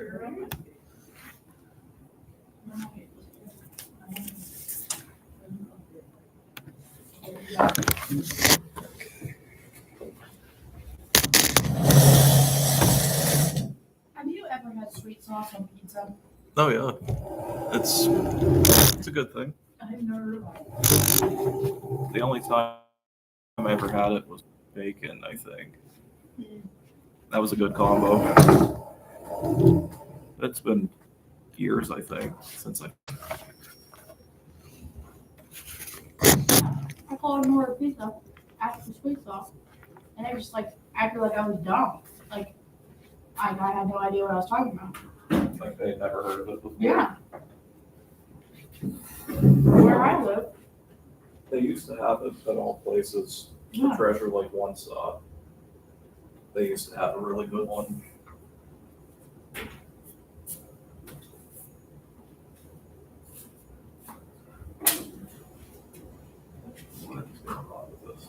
Have you ever had sweet sauce on pizza? Oh yeah, it's a good thing. I've never. The only time I ever had it was bacon, I think. That was a good combo. It's been years, I think, since I. I called and ordered pizza, asked for sweet sauce, and they just like acted like I was dumb. Like I had no idea what I was talking about. Like they'd never heard of it before. Yeah. Where I live. They used to have it at all places. Yeah. The Treasure Lake one stop. They used to have a really good one. What is going on with this?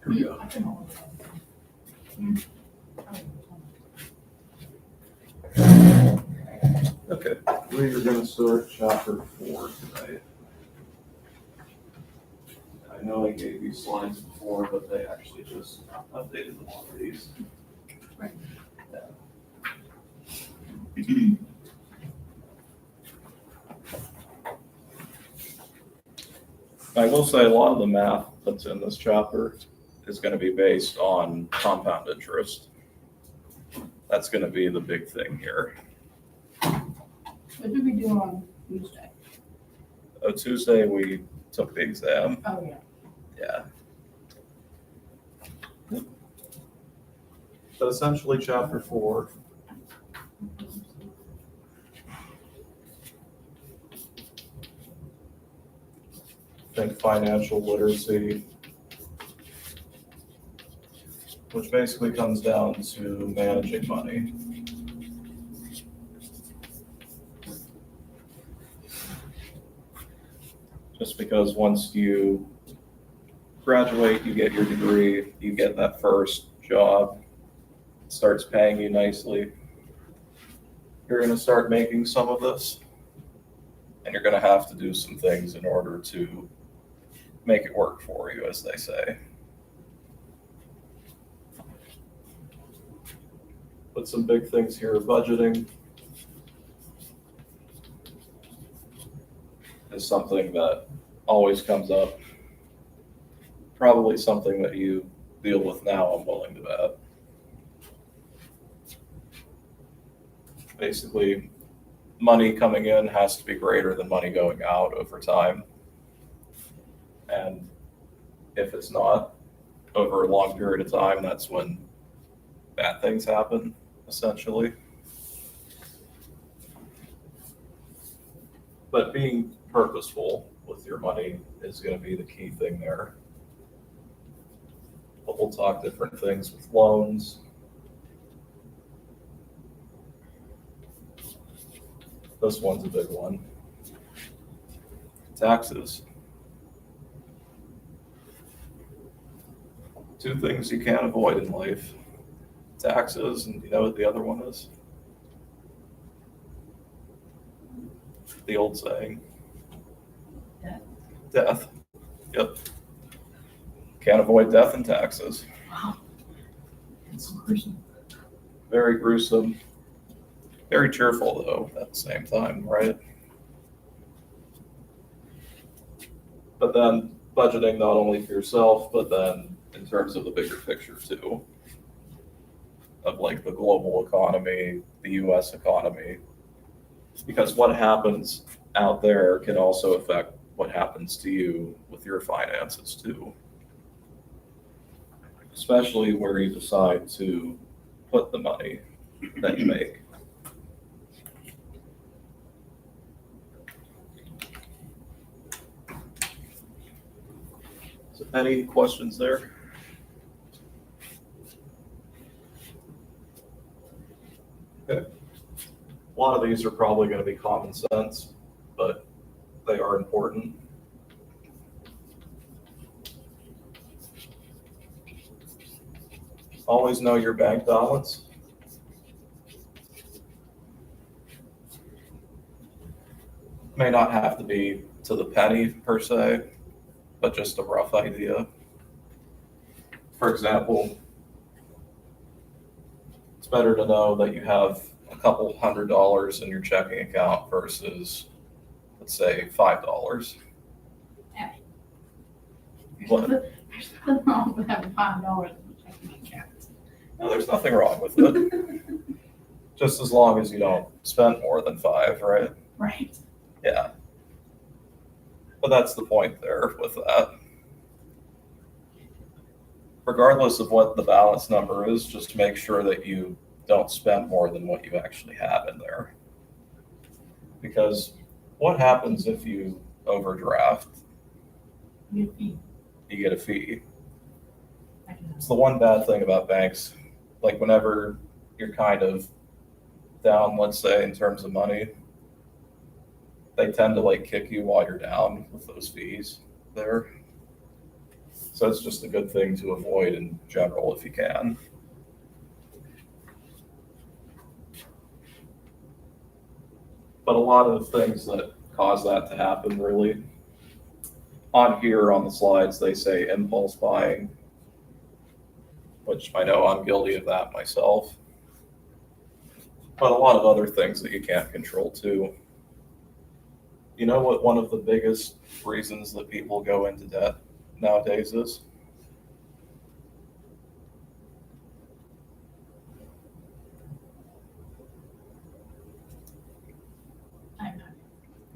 Here we go. Okay, we are going to start chapter 4 tonight. I know I gave you slides before, but they actually just updated a lot of these. Right. I will say a lot of the math that's in this chapter is going to be based on compound interest. That's going to be the big thing here. What did we do on Tuesday? Tuesday we took the exam. Oh yeah. Yeah. But essentially chapter 4. I think financial literacy, which basically comes down to managing money. Just because once you graduate, you get your degree, you get that first job, it starts paying you nicely. You're going to start making some of this, and you're going to have to do some things in order to make it work for you, as they say. But some big things here, budgeting is something that always comes up. Probably something that you deal with now, I'm willing to bet. Basically, money coming in has to be greater than money going out over time. And if it's not over a long period of time, that's when bad things happen, essentially. But being purposeful with your money is going to be the key thing there. But we'll talk different things with loans. This one's a big one. Taxes. Two things you can't avoid in life. Taxes, and you know what the other one is? The old saying. Death. Yep. Can't avoid death and taxes. Wow. It's gruesome. Very gruesome. Very cheerful, though, at the same time, right? But then budgeting not only for yourself, but then in terms of the bigger picture, too. Of like the global economy, the US economy. Because what happens out there can also affect what happens to you with your finances, too. Especially where you decide to put the money that you make. So any questions there? Okay. A lot of these are probably going to be common sense, but they are important. Always know your bank balance. May not have to be to the penny per se, but just a rough idea. For example, it's better to know that you have a couple $100 in your checking account versus, let's say, $5. What? There's nothing wrong with having $5 in the checking account. No, there's nothing wrong with it. Just as long as you don't spend more than 5, right? Right. Yeah. But that's the point there with that. Regardless of what the balance number is, just make sure that you don't spend more than what you actually have in there. Because what happens if you overdraft? You fee. You get a fee. I can It's the one bad thing about banks. Like whenever you're kind of down, let's say, in terms of money, they tend to like kick you while you're down with those fees there. So it's just a good thing to avoid in general if you can. But a lot of things that cause that to happen really, on here on the slides, they say impulse buying, which I know I'm guilty of that myself. But a lot of other things that you can't control too. You know what one of the biggest reasons that people go into debt nowadays is? I know.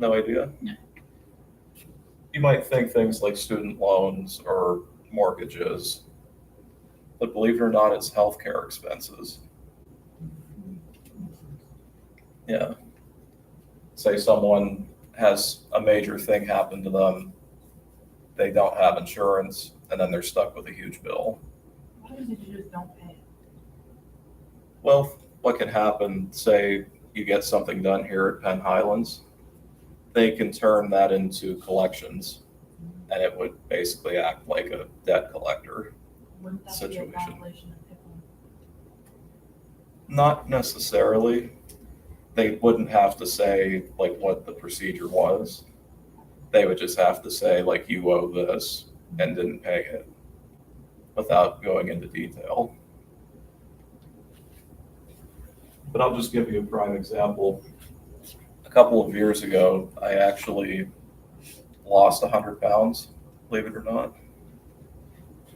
No idea? No. You might think things like student loans or mortgages, but believe it or not, it's healthcare expenses. Yeah. Say someone has a major thing happen to them, they don't have insurance, and then they're stuck with a huge bill. What is it you just don't pay? Well, what can happen, say you get something done here at Penn Highlands, they can turn that into collections, and it would basically act like a debt collector. Wouldn't that be a Situation. violation of HIPAA? Not necessarily. They wouldn't have to say like what the procedure was. They would just have to say like you owe this and didn't pay it without going into detail. But I'll just give you a prime example. A couple of years ago, I actually lost 100 pounds, believe it or not.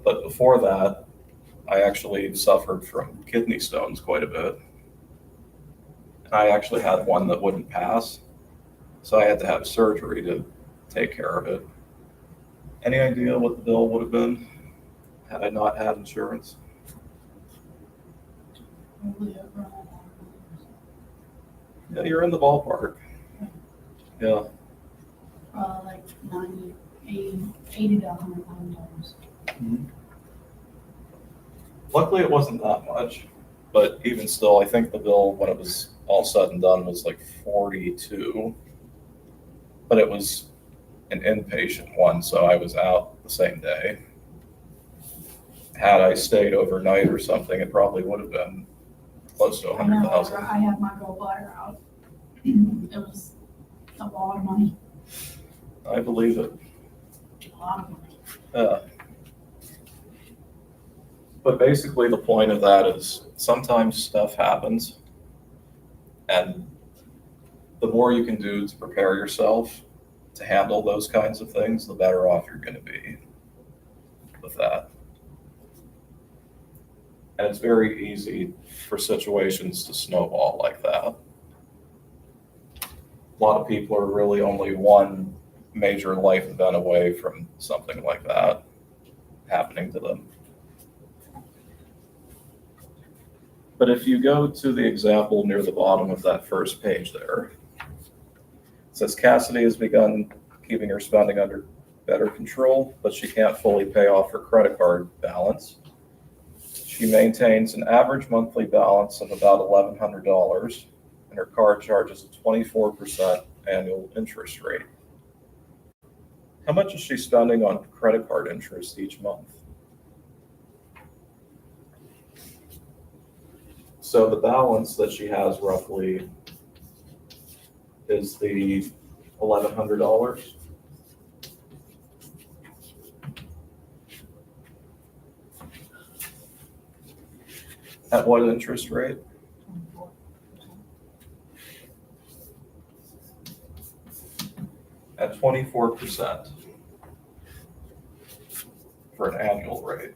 But before that, I actually suffered from kidney stones quite a bit. I actually had one that wouldn't pass, so I had to have surgery to take care of it. Any idea what the bill would have been had I not had insurance? Probably around Yeah, you're in the ballpark. Yeah. like 90, 80 to $100,000. Luckily, it wasn't that much, but even still, I think the bill, when it was all said and done, was like 42. But it was an inpatient one, so I was out the same day. Had I stayed overnight or something, it probably would have been close to I know, 100,000. I had my gallbladder out. It was a lot of money. I believe it. A lot of money. Yeah. But basically, the point of that is sometimes stuff happens, and the more you can do to prepare yourself to handle those kinds of things, the better off you're going to be with that. And it's very easy for situations to snowball like that. A lot of people are really only one major life event away from something like that happening to them. But if you go to the example near the bottom of that first page there, it says Cassidy has begun keeping her spending under better control, but she can't fully pay off her credit card balance. She maintains an average monthly balance of about $1,100, and her card charges a 24% annual interest rate. How much is she spending on credit card interest each month? So the balance that she has roughly is the $1,100. At what interest rate? 24. At 24% for an annual rate.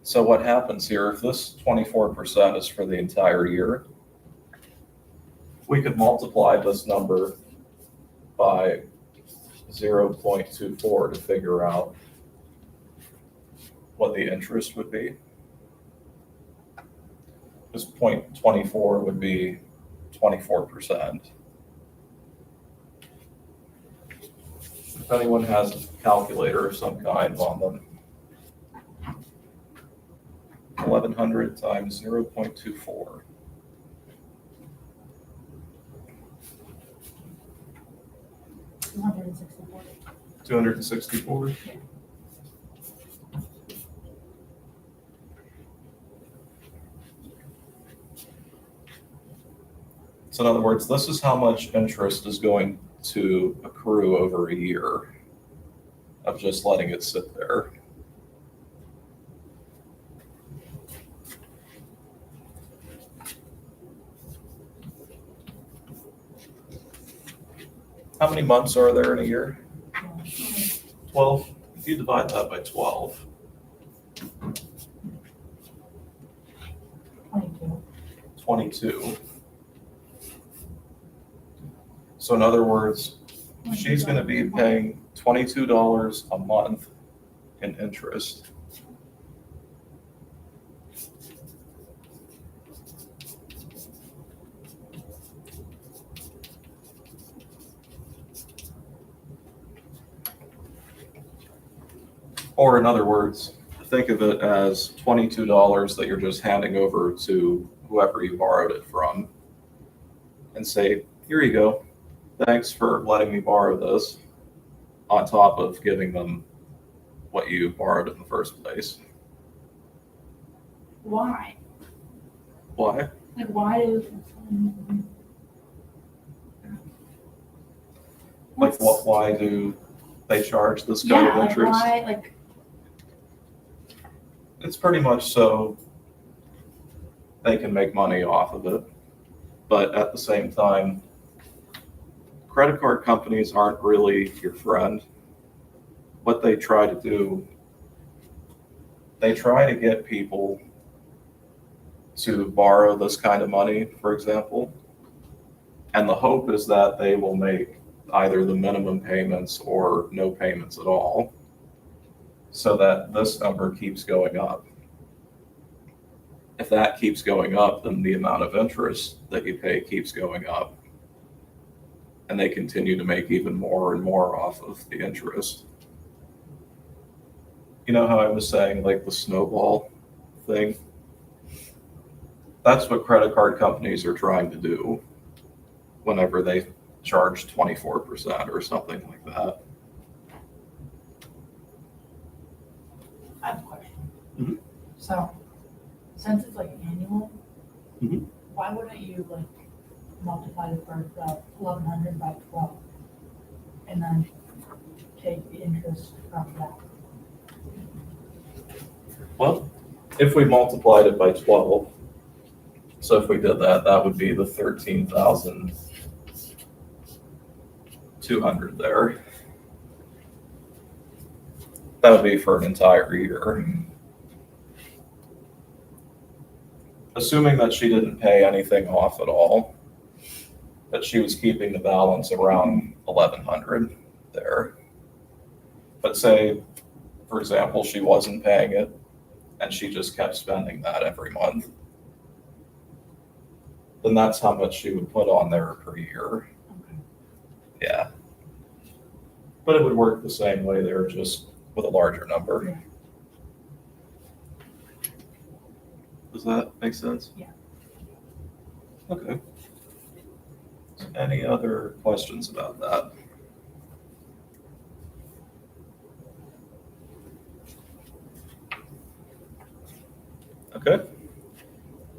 So what happens here, if this 24% is for the entire year, we could multiply this number by 0.24 to figure out what the interest would be. This 0.24 would be 24%. If anyone has a calculator of some kind on them, 1,100 times 0.24. $264. 264. So in other words, this is how much interest is going to accrue over a year of just letting it sit there. How many months are there in a year? 12. If you divide that by 12, 22. 22. So in other words, she's going to be paying $22 a month in interest. Or in other words, think of it as $22 that you're just handing over to whoever you borrowed it from and say, here you go. Thanks for letting me borrow this, on top of giving them what you borrowed in the first place. Why? Why? Like, why do? Like, why do they charge this kind Yeah, of like interest? why? Like, It's pretty much so they can make money off of it. But at the same time, credit card companies aren't really your friend. What they try to do, they try to get people to borrow this kind of money, for example. And the hope is that they will make either the minimum payments or no payments at all, so that this number keeps going up. If that keeps going up, then the amount of interest that you pay keeps going up. And they continue to make even more and more off of the interest. You know how I was saying, like, the snowball thing? That's what credit card companies are trying to do whenever they charge 24% or something like that. I have a question. Mhm. So, since it's like annual, Mhm. why wouldn't you like multiply the first 1,100 by 12, and then take the interest from that? Well, if we multiplied it by 12, so if we did that, that would be the 13,200 there. That would be for an entire year. Assuming that she didn't pay anything off at all, that she was keeping the balance around 1,100 there. But say, for example, she wasn't paying it and she just kept spending that every month, then that's how much she would put on there per year. Okay. Yeah. But it would work the same way there, just with a larger number. Yeah. Does that make sense? Yeah. Okay. Any other questions about that?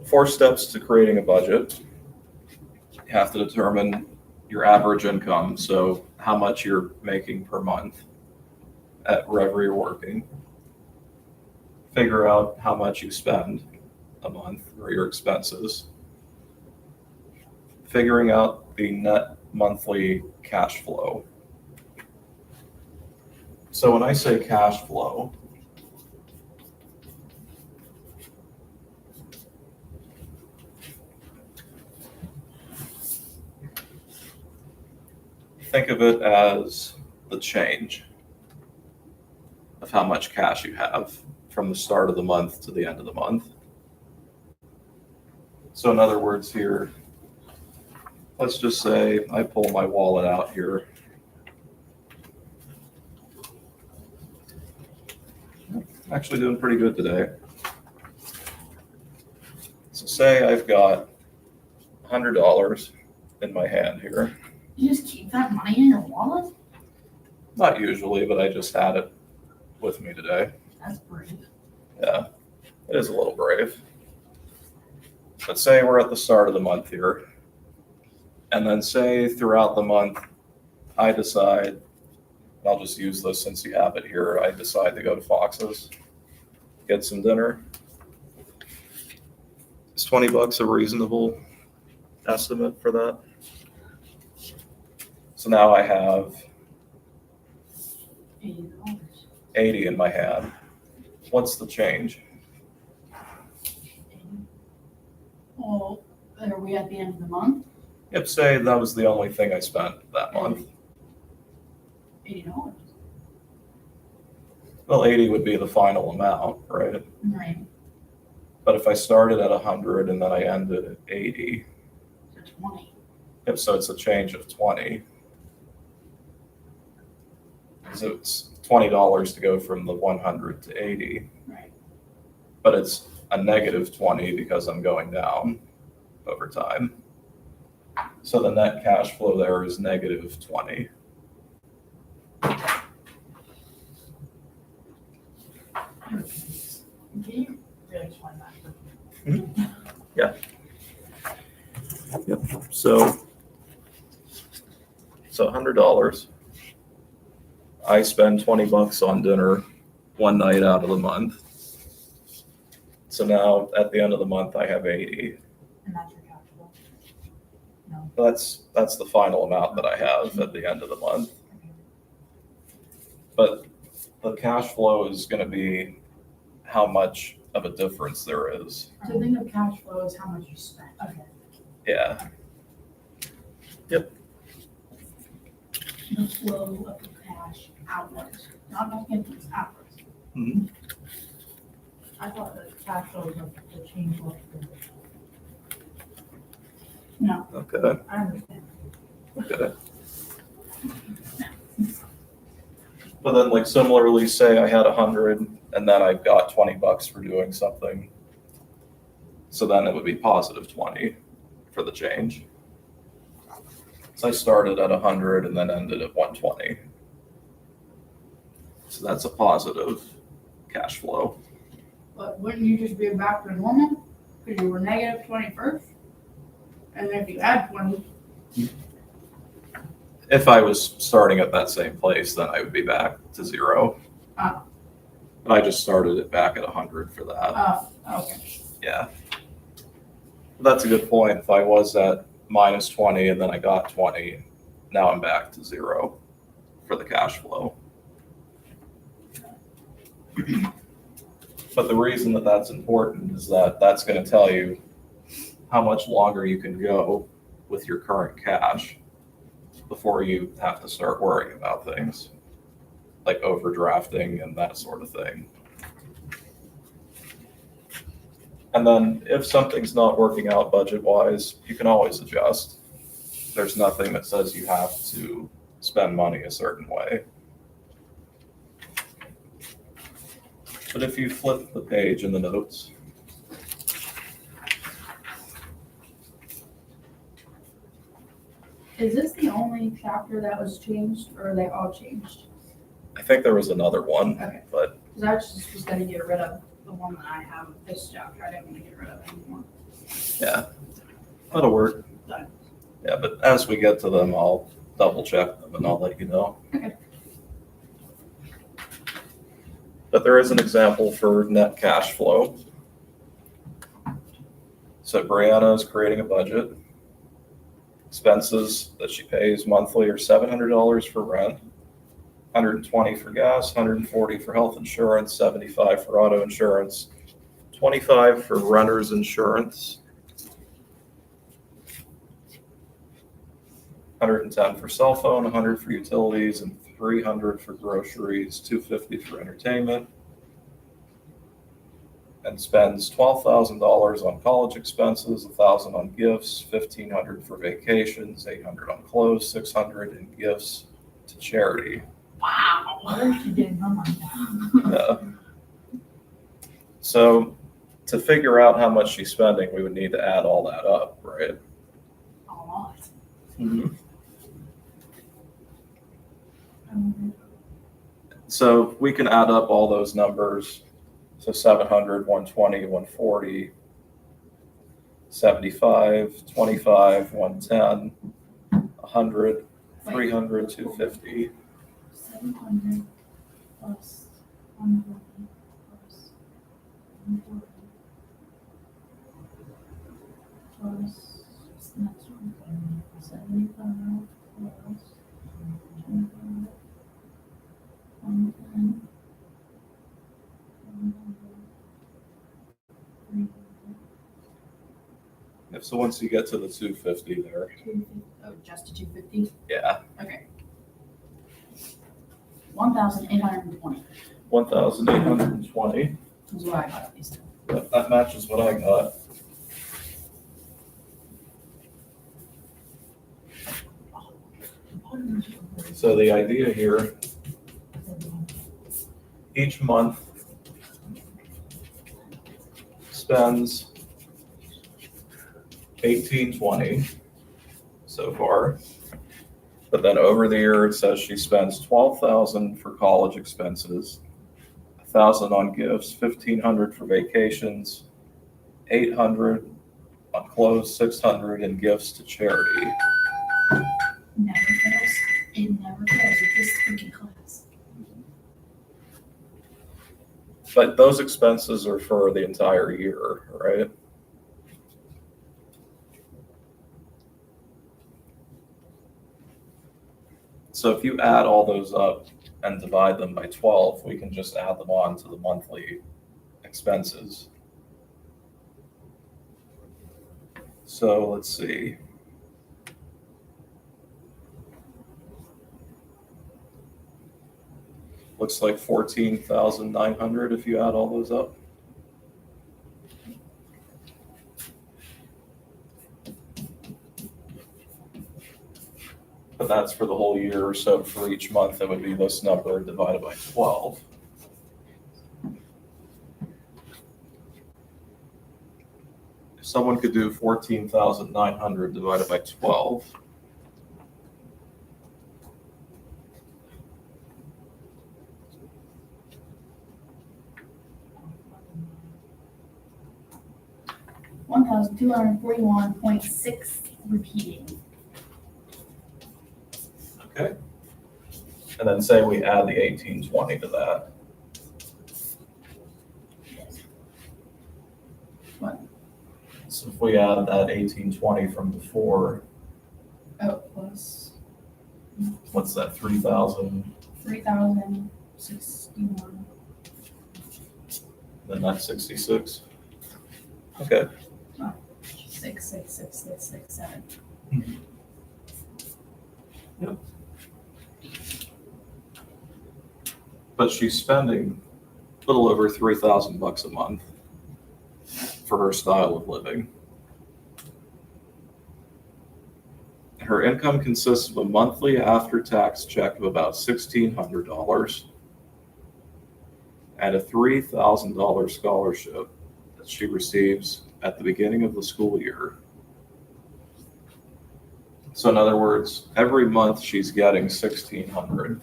4 steps to creating a budget. You have to determine your average income, so how much you're making per month at wherever you're working. Figure out how much you spend a month or your expenses. Figuring out the net monthly cash flow. So when I say cash flow, think of it as the change of how much cash you have from the start of the month to the end of the month. So in other words here, let's just say I pull my wallet out here. Actually doing pretty good today. So say I've got $100 in my hand here. You just keep that money in your wallet? Not usually, but I just had it with me today. That's brave. Yeah, it is a little brave. But say we're at the start of the month here. And then say throughout the month, I decide, I'll just use this since you have it here, I decide to go to Fox's, get some dinner. Is $20 a reasonable estimate for that? So now I have $80. 80 in my hand. What's the change? Well, are we at the end of the month? Yep, say that was the only thing I spent that month. $80. Well, 80 would be the final amount, right? Right. But if I started at 100 and then I ended at 80, So 20. yep, so it's a change of 20. So it's $20 to go from the 100 to 80. Right. But it's a negative 20 because I'm going down over time. So the net cash flow there is negative 20. Can you really explain that? Yep. So $100. I spend $20 on dinner one night out of the month. So now at the end of the month, I have 80. And that's your cash flow? No. That's the final amount that I have at the end of the month. But the cash flow is going to be how much of a difference there is. So think of cash flow as how much you spent. Okay. Yeah. The flow of the cash outwards, not back in, it's outwards. Mhm. I thought that cash flow was the change was. No, Okay. I understand. Okay. But then like similarly, say I had 100 and then I got $20 for doing something. So then it would be positive 20 for the change. So I started at 100 and then ended at 120. So that's a positive cash flow. But wouldn't you just be back to normal? Because you were negative 20 first? And then if you add 20, If I was starting at that same place, then I would be back to 0. Oh. But I just started it back at 100 for that. oh, okay. Yeah. That's a good point. If I was at minus 20 and then I got 20, now I'm back to 0 for the cash flow. But the reason that that's important is that that's going to tell you how much longer you can go with your current cash before you have to start worrying about things like overdrafting and that sort of thing. And then if something's not working out budget-wise, you can always adjust. There's nothing that says you have to spend money a certain way. But if you flip the page in the notes, Is this the only chapter that was changed, or are they all changed? I think there was another one, Okay. but Because I just was gonna get rid of the one that I have, this chapter, I didn't want to get rid of anymore. Yeah, that'll work. Yeah, but as we get to them, I'll double check them and I'll let you know. Okay. But there is an example for net cash flow. So Brianna is creating a budget. Expenses that she pays monthly are $700 for rent, $120 for gas, $140 for health insurance, $75 for auto insurance, $25 for renter's insurance, $110 for cell phone, $100 for utilities, and $300 for groceries, $250 for entertainment, and spends $12,000 on college expenses, $1,000 on gifts, $1,500 for vacations, $800 on clothes, $600 in gifts to charity. Wow. Where is she getting her money? So to figure out how much she's spending, we would need to add all that up, right? A lot. So we can add up all those numbers. So 700, 120, 140, 75, 25, 110, 100, 300, 250. 700 plus 140 plus 140 plus what's the next one? 75 plus 25, 110, 100, So once you get to the 250 there, 250. Oh, just to 250? yeah, Okay. 1,820 1,820. is what I got at least. That matches what I got. So the idea here, each month spends 1,820 so far. But then over the year, it says she spends 12,000 for college expenses, 1,000 on gifts, 1,500 for vacations, 800 on clothes, 600 in gifts to charity. Never fails. It never fails with this freaking class. But those expenses are for the entire year, right? So if you add all those up and divide them by 12, we can just add them on to the monthly expenses. So let's see. Looks like 14,900 if you add all those up. But that's for the whole year, so for each month, it would be this number divided by 12. If someone could do 14,900 divided by 12, $1,241.6 repeating. okay? And then say we add the 1,820 to that. What? So if we add that 1,820 from before, Oh, plus what's that, 3,000? 3,061. Then that's 66. Okay. 66667. Yep. But she's spending a little over $3,000 a month for her style of living. Her income consists of a monthly after-tax check of about $1,600 and a $3,000 scholarship that she receives at the beginning of the school year. So in other words, every month she's getting $1,600.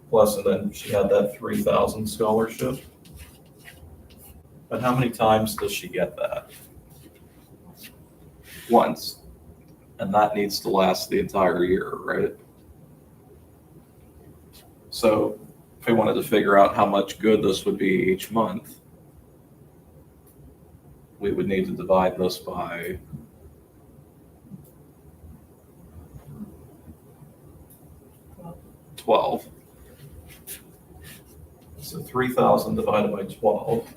Plus, and then she had that 3,000 scholarship. But how many times does she get that? Once. And that needs to last the entire year, right? So if we wanted to figure out how much good this would be each month, we would need to divide this by 12. So 3,000 divided by 12.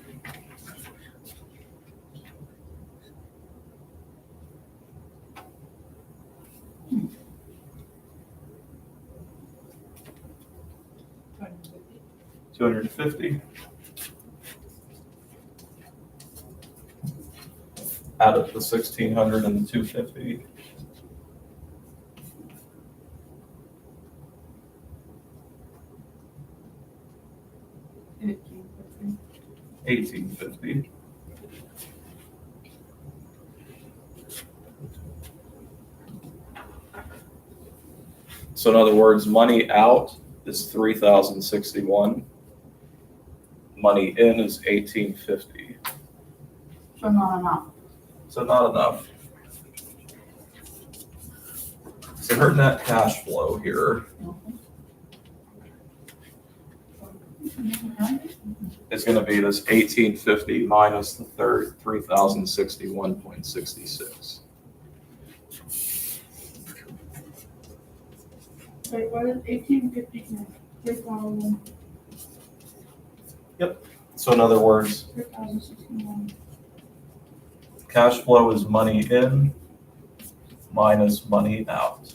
$250. Add up the 1,600 and the 250. $1,850. So in other words, money out is 3,061. Money in is 1,850. So not enough. So not enough. So her net cash flow here is going to be this 1,850 minus the third 3,061.66. Wait, what is 1,850? 3,000. So in other words, 3,061. cash flow is money in minus money out.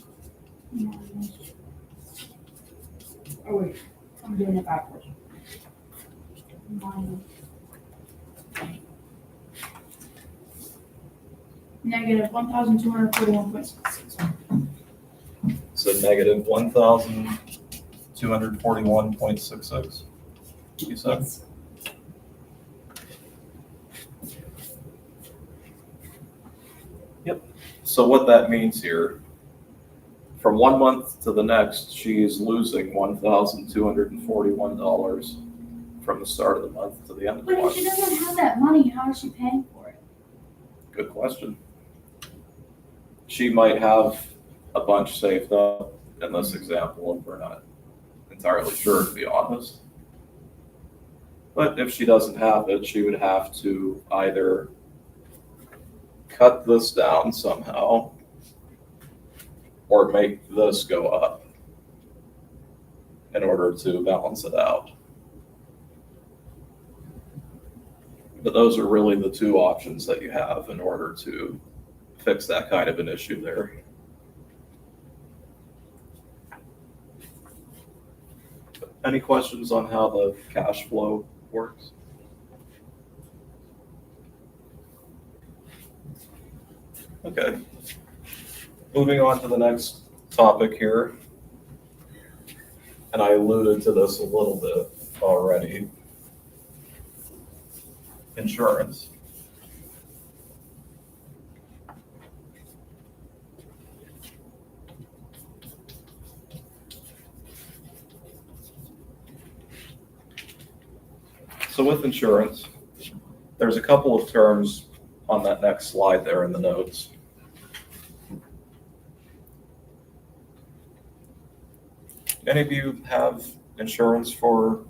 Oh wait, I'm doing it backwards. Minus. Negative 1,241.66. So negative 1,241.66. You said? Yes. So what that means here, from 1 month to the next, she is losing $1,241 from the start of the month to the end of the But if month. she doesn't have that money, how is she paying for it? Good question. She might have a bunch saved up in this example, and we're not entirely sure, to be honest. But if she doesn't have it, she would have to either cut this down somehow or make this go up in order to balance it out. But those are really the two options that you have in order to fix that kind of an issue there. Any questions on how the cash flow works? Okay. Moving on to the next topic here. And I alluded to this a little bit already. Insurance. So with insurance, there's a couple of terms on that next slide there in the notes. Any of you have insurance for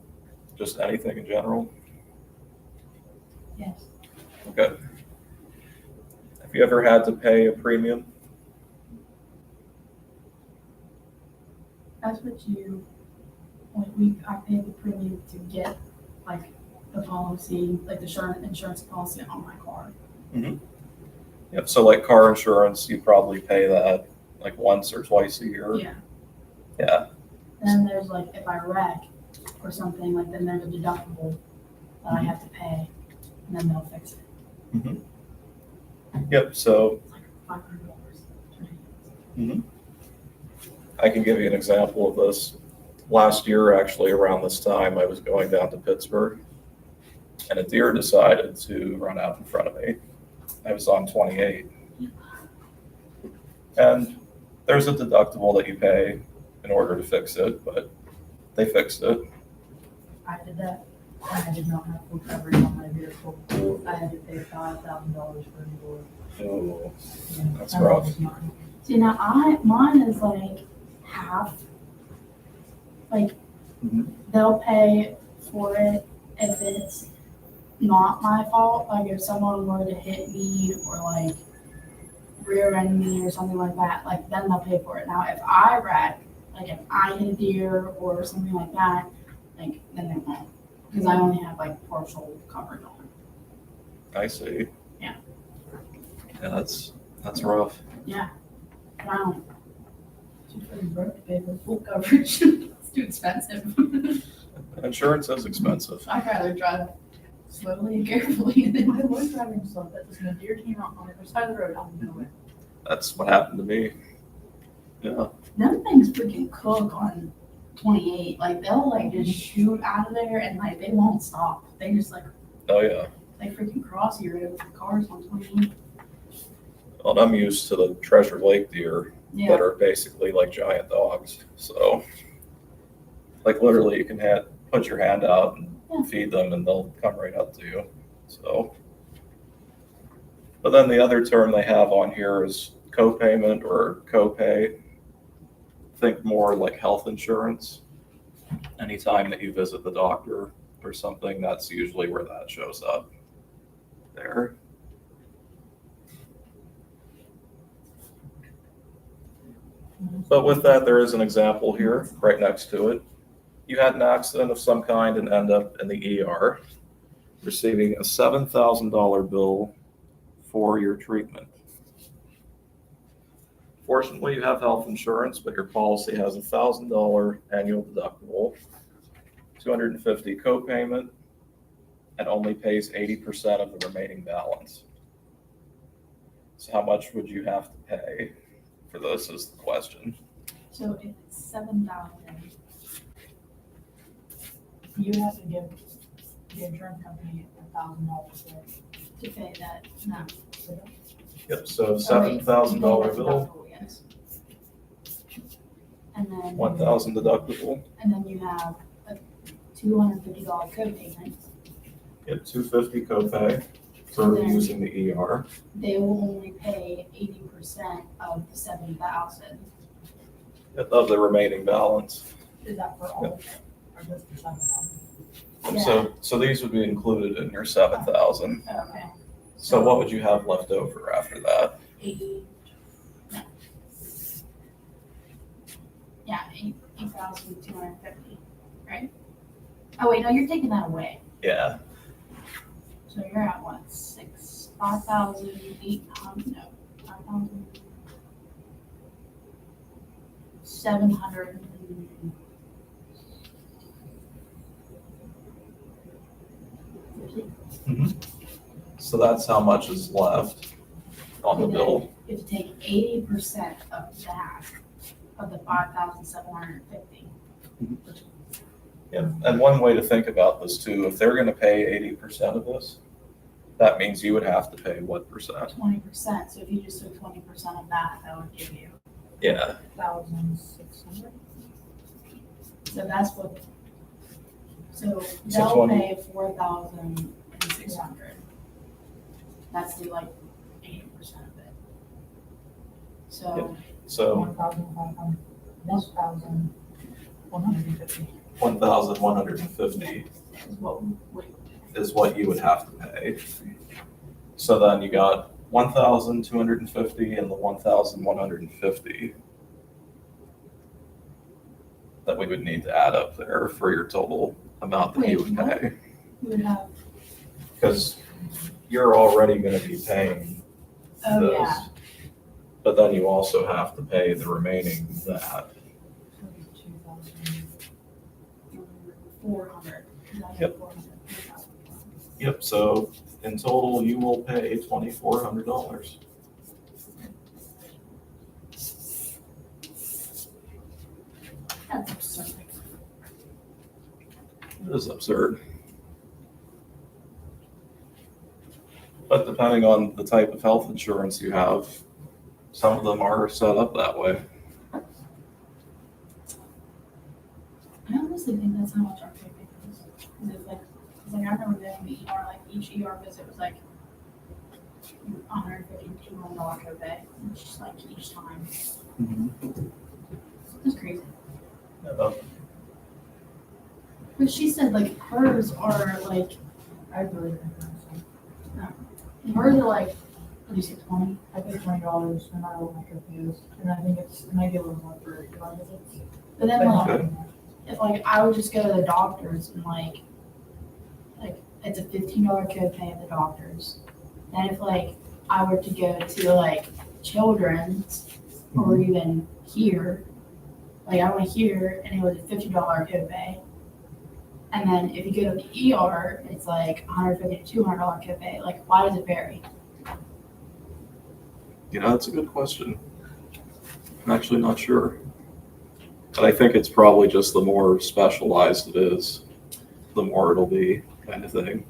just anything in general? Yes. Okay. Have you ever had to pay a premium? That's what you, I paid the premium to get like the policy, like the insurance policy on my car. Yep. So like car insurance, you probably pay that like once or twice a year. Yeah. Yeah. And then there's like, if I wreck or something, like then there's a deductible that I have to pay and then they'll fix it. Yep. So It's like $500. I can give you an example of this. Last year, actually, around this time, I was going down to Pittsburgh, and a deer decided to run out in front of me. I was on 28. And there's a deductible that you pay in order to fix it, but They fixed it. I did that, and I did not have full coverage on my vehicle. I had to pay $5,000 for a door. Oh, And That's that rough. was mine. See, now mine is like half. Like, Mhm. they'll pay for it if it's not my fault. Like, if someone were to hit me or like rear end me or something like that, like, then they'll pay for it. Now, if I wreck, like, if I hit a deer or something like that, like, then they won't. Because I only have like partial coverage on it. I see. Yeah. Yeah, that's rough. Wow. Too fucking broke to pay for full coverage. It's too expensive. Insurance is expensive. I'd rather drive slowly and carefully than. I was driving slow, but this deer came out on the other side of the road out of nowhere. That's what happened to me. Yeah. Them things freaking cook on 28. Like, they'll like just shoot out of there and like they won't stop. They just like Oh yeah. freaking cross you with cars on 28. Well, I'm used to the Treasure Lake deer Yeah. that are basically like giant dogs. So, like literally, you can put your hand out Yeah. and feed them, and they'll come right up to you. So, but then the other term they have on here is co-payment or co-pay. Think more like health insurance. Anytime that you visit the doctor or something, that's usually where that shows up. There. But with that, there is an example here, right next to it. You had an accident of some kind and end up in the ER, receiving a $7,000 bill for your treatment. Fortunately, you have health insurance, but your policy has a $1,000 annual deductible, $250 copayment, and only pays 80% of the remaining balance. So how much would you have to pay for this is the question. So if it's 7,000, You have to give the insurance company $1,000 to pay that, no. Yep, so $7,000 bill, Deductible, yes. And then. $1,000 deductible, And then you have a $250 copayment. yep, $250 copay for And then- using the ER. They will only pay 80% of the 7,000. Yep, of the remaining balance. Is that for all of it, or just for $7,000? So these would be included in your 7,000. Okay. So what would you have left over after that? 80, no. Yeah, 8,250, right? Oh wait, no, you're taking that away. Yeah, So you're at what, 5,800, no, 5,000. 700. so that's how much is left on the bill. If you take 80% of that, of the 5,750. Yeah, and one way to think about this too, if they're gonna pay 80% of this, that means you would have to pay what percent? 20%, so if you just took 20% of that, that would give you, Yeah, 1,600. so that's what, so So they'll 20 pay 4,600. That's the like 80% of it. So, so 1,500. 1,150. 1,150 is what we, is what you would have to pay. So then you got 1,250 and the 1,150 that we would need to add up there for your total amount that you would Wait, what? pay. we would have, Because you're already gonna be paying oh this. yeah, But then you also have to pay the remaining that. 400. Yep. 400. Yep, so in total, you will pay $2,400. That's absurd. It is absurd. But depending on the type of health insurance you have, some of them are set up that way. I honestly how much our copay is. 'Cause it's like, I remember doing the ER, like each ER visit was like $150 to $200 copay, which is like each time. It's crazy. But she said like hers are like, I really don't know. hers are like, what do you say, 20? I pay $20 no matter what my copay is, and I think it's maybe a little more for ER visits. But then But like, not- if like I would just go to the doctors and like it's a $15 copay at the doctors. Then if like I were to go to like children's or even here, like I went here and it was a $50 copay. And then if you go to the ER, it's like $150 to $200 copay. Like, why does it vary? You know, that's a good question. I'm actually not sure. But I think it's probably just the more specialized it is, the more it'll be, kind of thing.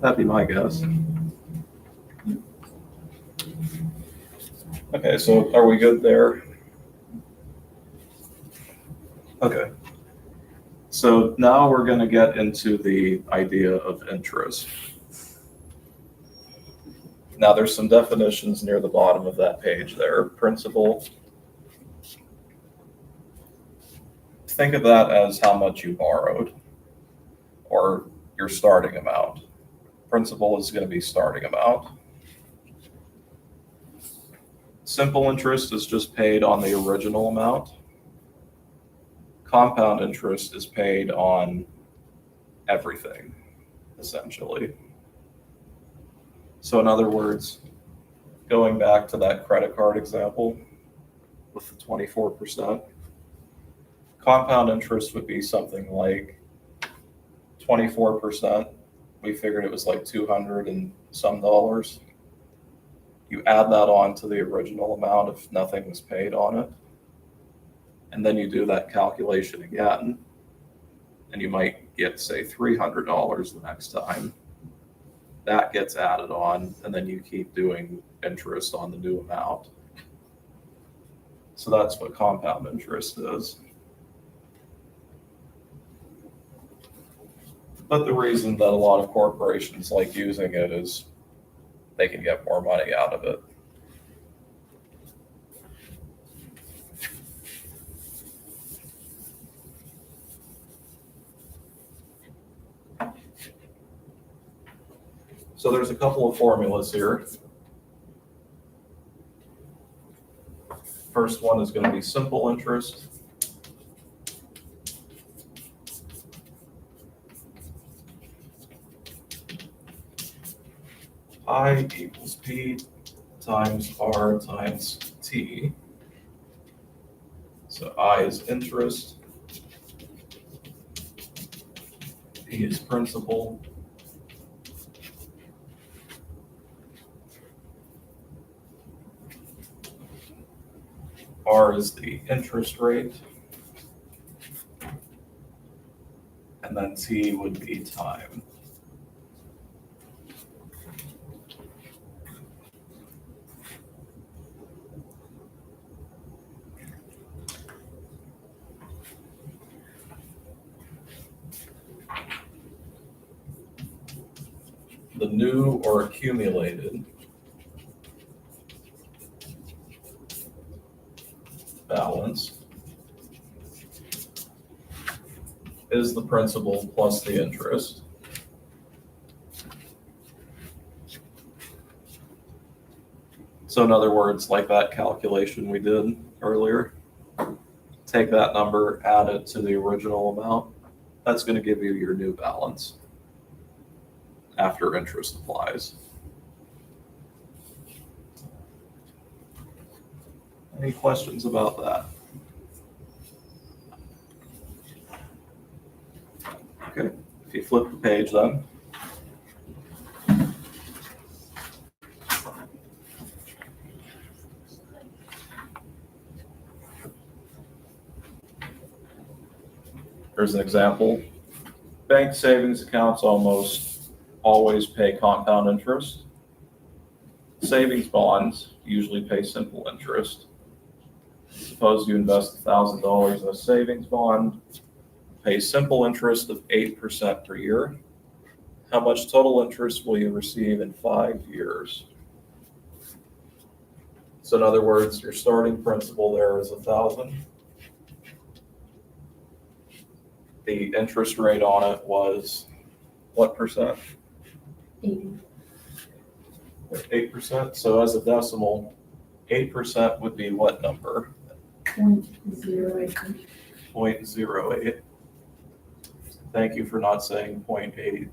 That'd be my guess. Okay, so are we good there? Okay. So now we're going to get into the idea of interest. Now there's some definitions near the bottom of that page there. Principal. Think of that as how much you borrowed or your starting amount. Principal is going to be starting amount. Simple interest is just paid on the original amount. Compound interest is paid on everything, essentially. So in other words, going back to that credit card example with the 24%, compound interest would be something like 24%. We figured it was like $200 and some dollars. You add that on to the original amount if nothing was paid on it. And then you do that calculation again. And you might get, say, $300 the next time. That gets added on, and then you keep doing interest on the new amount. So that's what compound interest is. But the reason that a lot of corporations like using it is they can get more money out of it. So there's a couple of formulas here. First one is going to be simple interest. I equals P times R times T. So I is interest, P is principal, R is the interest rate, and then T would be time. The new or accumulated balance is the principal plus the interest. So in other words, like that calculation we did earlier, take that number, add it to the original amount. That's going to give you your new balance after interest applies. Any questions about that? Okay, if you flip the page then. Here's an example. Bank savings accounts almost always pay compound interest. Savings bonds usually pay simple interest. suppose you invest $1,000 in a savings bond, pay simple interest of 8% per year. How much total interest will you receive in 5 years? So in other words, your starting principal there is 1,000. The interest rate on it was what percent? 80. 8%. So as a decimal, 8% would be what number? 0.08. 0.08. Thank you for not saying 0.8.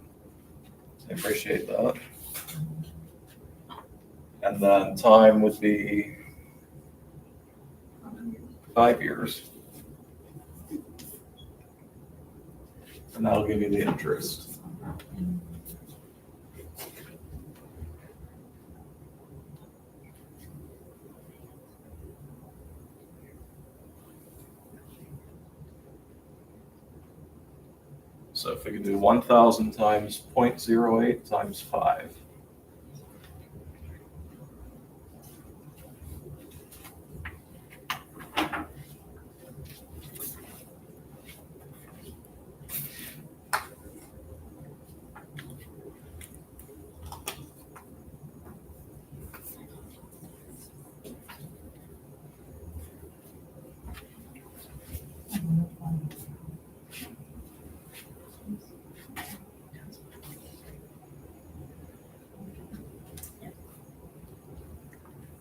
I appreciate that. And then time would be 5 years. And that'll give you the interest. So if we can do 1,000 times 0.08 times 5.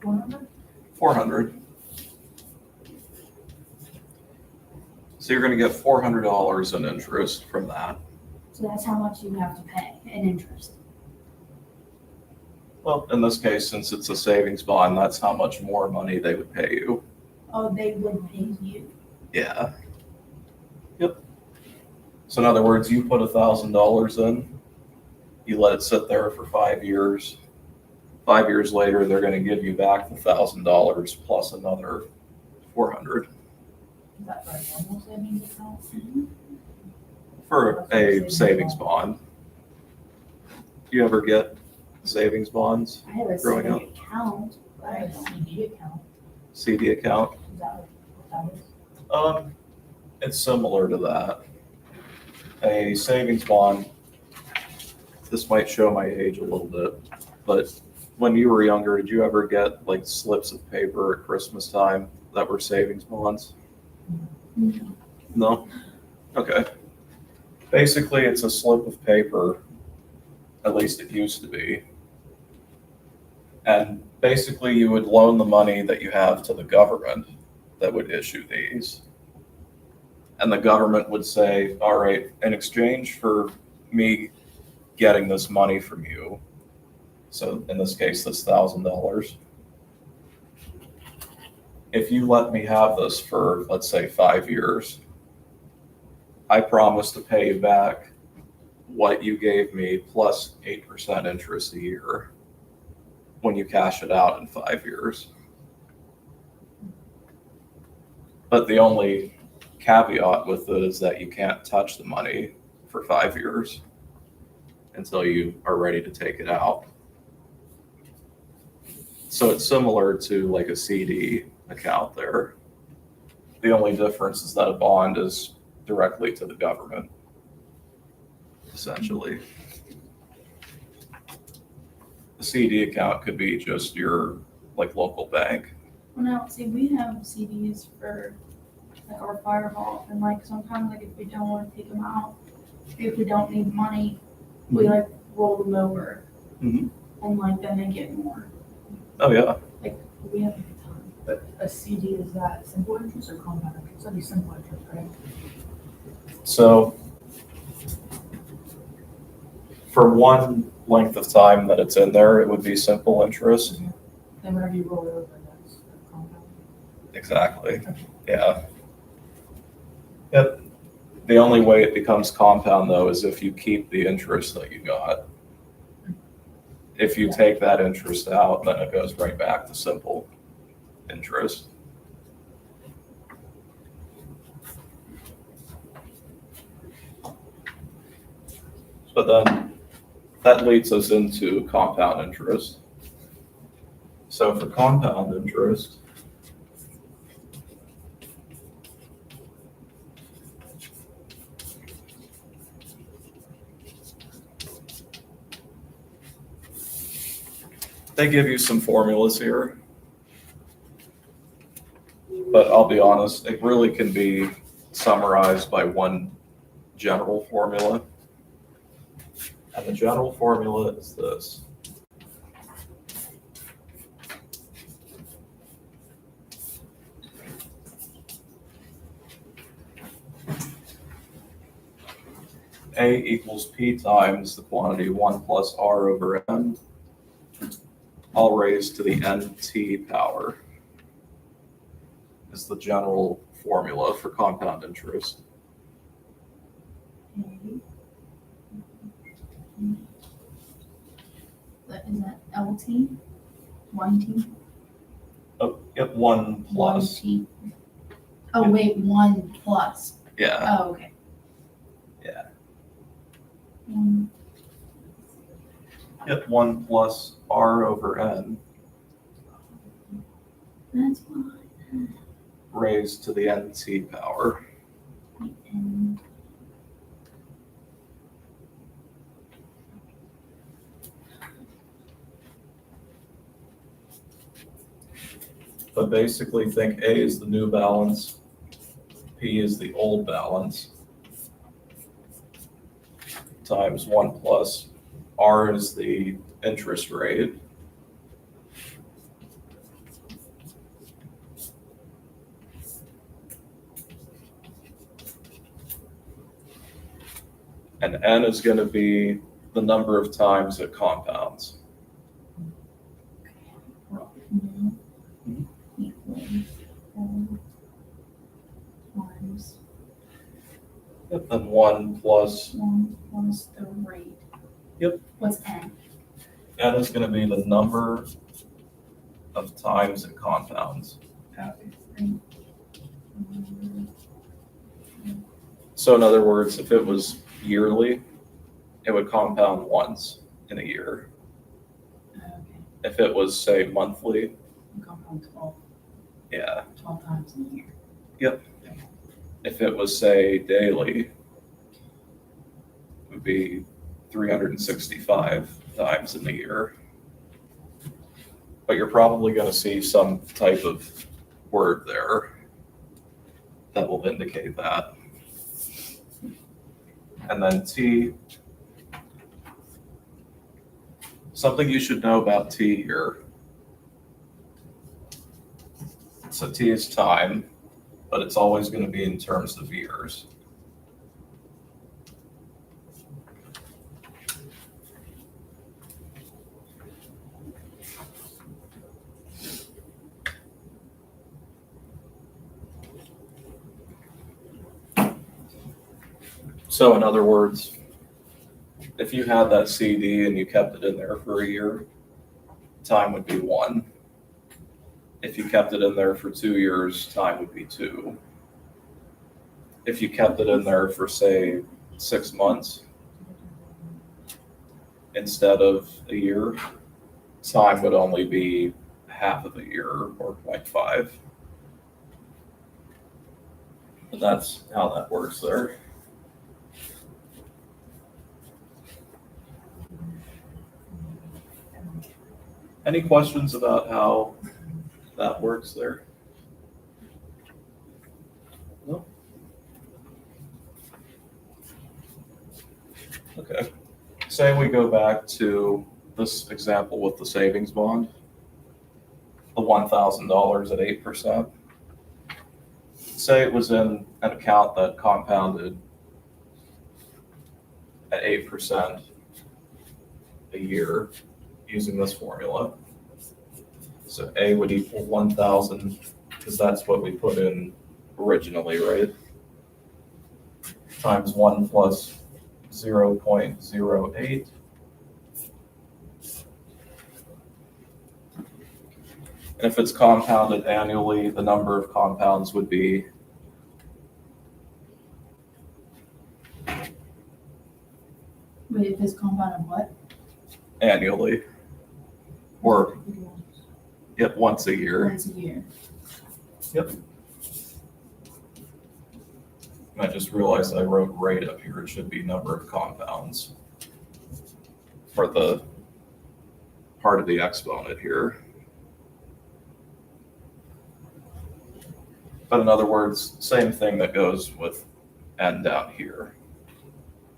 $400? 400. So you're going to get $400 in interest from that. So that's how much you have to pay in interest. Well, in this case, since it's a savings bond, that's how much more money they would pay you. Oh, they would pay you. Yeah. Yep. So in other words, you put $1,000 in, you let it sit there for 5 years. 5 years later, they're going to give you back the $1,000 plus another 400 Is that for a normal savings account? for a savings bond. Do you ever get savings bonds? I have a Growing saving account, but I I have a don't. CD account. CD account? Is that what that is? It's similar to that. A savings bond, this might show my age a little bit, but when you were younger, did you ever get like slips of paper at Christmas time that were savings bonds? No. No? Okay. Basically, it's a slip of paper, at least it used to be. And basically, you would loan the money that you have to the government that would issue these. And the government would say, all right, in exchange for me getting this money from you, so in this case, this $1,000, if you let me have this for, let's say, 5 years, I promise to pay you back what you gave me plus 8% interest a year when you cash it out in 5 years. But the only caveat with it is that you can't touch the money for 5 years until you are ready to take it out. So it's similar to like a CD account there. The only difference is that a bond is directly to the government, essentially. A CD account could be just your like local bank. Well, now, see, we have CDs for like our fire hall, and like sometimes, like if we don't want to take them out, if we don't need money, we like roll them over, Mhm. and like then they get more. Oh yeah. Like we have a ton. But a CD, is that simple interest or compound interest? That'd be simple interest, right? So for one length of time that it's in there, it would be simple interest. Then whenever you roll it over, that's compound. Exactly. Yeah. Yep. The only way it becomes compound though is if you keep the interest that you got. If you take that interest out, then it goes right back to simple interest. But then that leads us into compound interest. So for compound interest, They give you some formulas here. But I'll be honest, it really can be summarized by one general formula. And the general formula is this. A equals P times the quantity 1 plus R over N, all raised to the NT power, is the general formula for compound interest. Is that LT? 1T? Oh, yep, 1 plus. 1T. Oh, wait, 1 plus. Yeah, Oh, okay. yeah. Mm, Yep, 1 plus R over N That's fine. raised to the NT power. And But basically think A is the new balance, P is the old balance, times 1 plus R is the interest rate. And N is going to be the number of times it compounds. equals 4 times Yep, then 1 plus 1 plus the rate. Yep. What's N? N is going to be the number of times it compounds. So in other words, if it was yearly, it would compound once in a year. Okay. If it was, say, monthly, Compound 12 times in a year. if it was, say, daily, it would be 365 times in a year. But you're probably going to see some type of word there that will indicate that. And then T, something you should know about T here. So T is time, but it's always going to be in terms of years. So in other words, if you had that CD and you kept it in there for a year, time would be 1. If you kept it in there for 2 years, time would be 2. If you kept it in there for, say, 6 months instead of a year, time would only be half of a year, or 0.5. And that's how that works there. Any questions about how that works there? No? Okay. Say we go back to this example with the savings bond, the $1,000 at 8%. Say it was in an account that compounded at 8% a year using this formula. So A would equal 1,000, because that's what we put in originally, right? Times 1 plus 0.08. And if it's compounded annually, the number of compounds would be Wait, if it's compounded what? annually, or yep, once a year. Once a year. I just realized I wrote rate up here. It should be number of compounds for the part of the exponent here. But in other words, same thing that goes with n down here.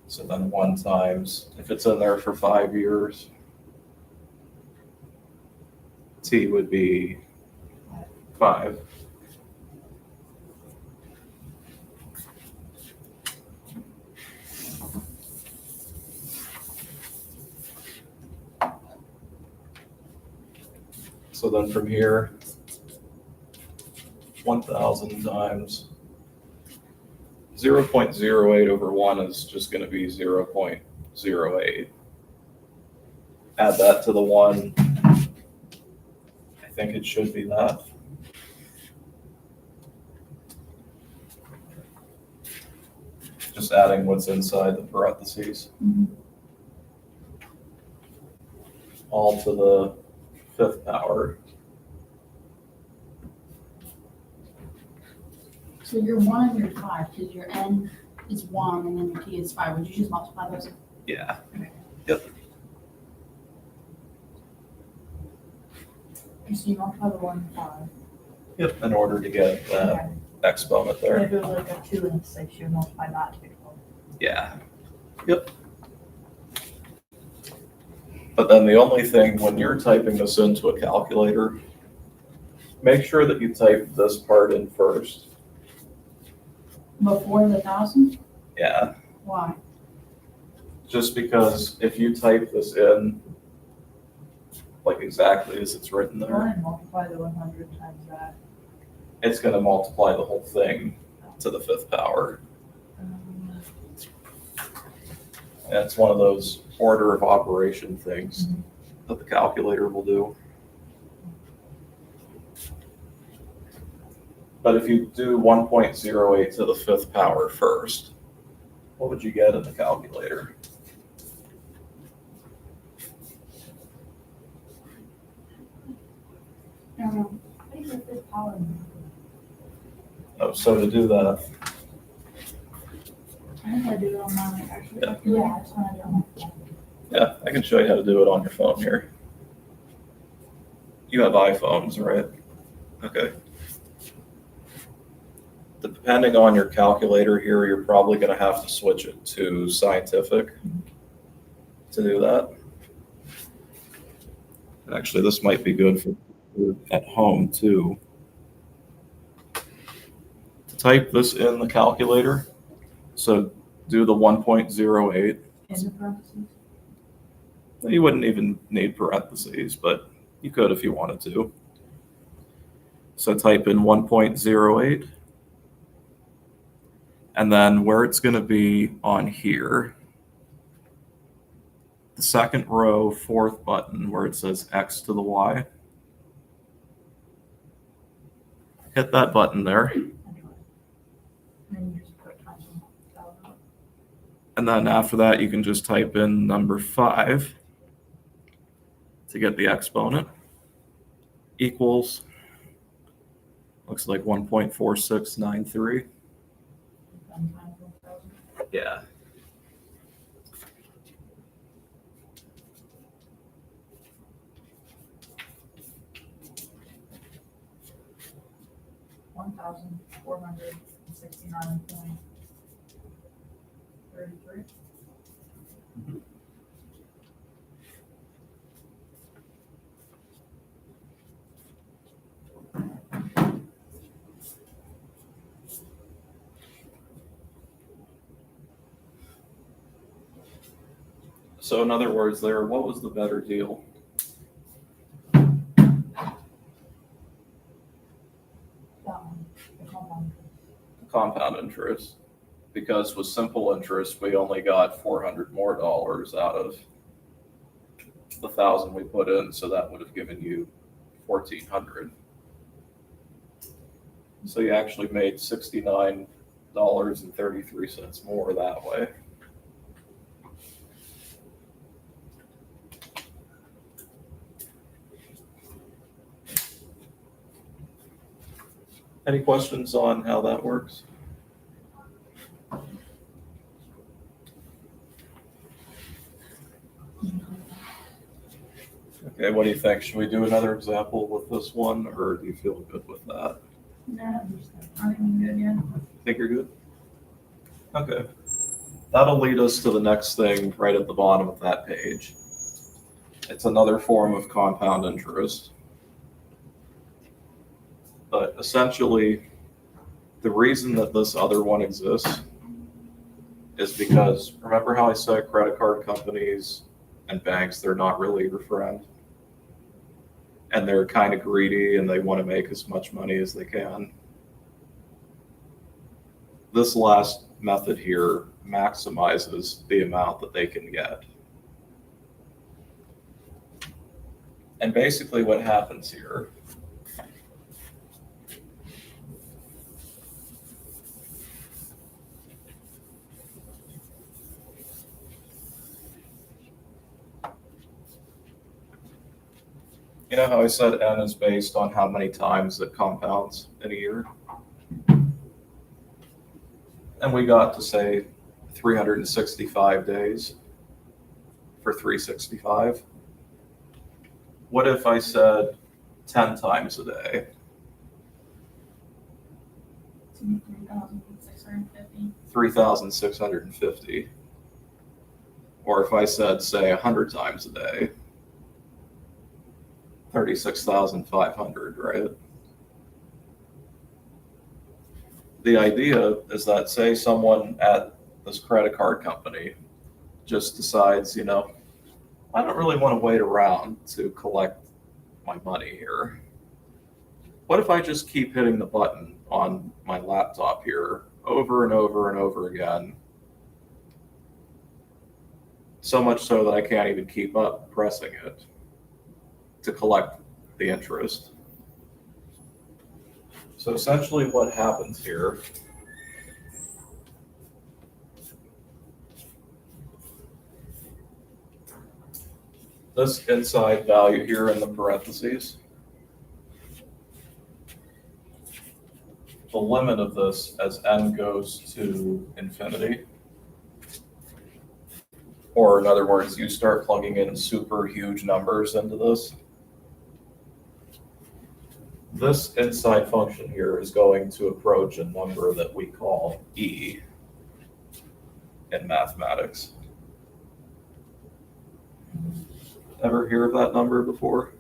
So then 1 times, if it's in there for 5 years, t would be 5. So then from here, 1,000 times 0.08 over 1 is just going to be 0.08. Add that to the 1. I think it should be that. Just adding what's inside the parentheses. All to the 5th power. So your 1 and your 5, because your n is 1 and then your t is 5. Would you just multiply those? Yeah. Yep. So you multiply the 1 and 5. Yep. In order to get that exponent there. If it was like a 2 and a 6, you would multiply that to get 12. Yeah. Yep. But then the only thing when you're typing this into a calculator, make sure that you type this part in first. Before the 1,000? Yeah. Why? Just because if you type this in like exactly as it's written Go there, ahead and multiply the 100 times that. it's going to multiply the whole thing to the 5th power. And it's one of those order of operation things that the calculator will do. But if you do 1.08 to the 5th power first, what would you get in the calculator? I don't know. What is the 5th power? Oh, so to do that, I think I do it on my, actually. Yeah. Yeah, that's what I do on my phone. yeah, I can show you how to do it on your phone here. You have iPhones, right? Okay. Depending on your calculator here, you're probably going to have to switch it to scientific to do that. Actually, this might be good for at home too. To type this in the calculator, so do the 1.08. In the parentheses? You wouldn't even need parentheses, but you could if you wanted to. So type in 1.08. And then where it's going to be on here, the second row, 4th button where it says X to the Y, hit that button there. And then you just put times 1,000. And then after that, you can just type in number 5 to get the exponent equals, looks like 1.4693. Then times 1,000. Yeah. $1,469.33. So in other words there, what was the better deal? That one, the compound. Compound interest, because with simple interest, we only got $400 more out of the 1,000 we put in, so that would have given you 1,400. So you actually made $69.33 more that way. Any questions on how that works? Okay, what do you think? Should we do another example with this one, or do you feel good with that? No, I think I'm good, yeah. Think you're good? Okay. That'll lead us to the next thing right at the bottom of that page. It's another form of compound interest. But essentially, the reason that this other one exists is because, remember how I said credit card companies and banks, they're not really your friend? And they're kind of greedy and they want to make as much money as they can. This last method here maximizes the amount that they can get. And basically what happens here you know how I said N is based on how many times it compounds in a year? And we got to say 365 days for 365. What if I said 10 times a day? 3,650. 3,650. Or if I said, say, 100 times a day, 36,500, right? The idea is that, say, someone at this credit card company just decides, I don't really want to wait around to collect my money here. What if I just keep hitting the button on my laptop here over and over and over again? So much so that I can't even keep up pressing it to collect the interest. So essentially what happens here this inside value here in the parentheses, the limit of this as n goes to infinity, or in other words, you start plugging in super huge numbers into this, this inside function here is going to approach a number that we call e in mathematics. Ever hear of that number before?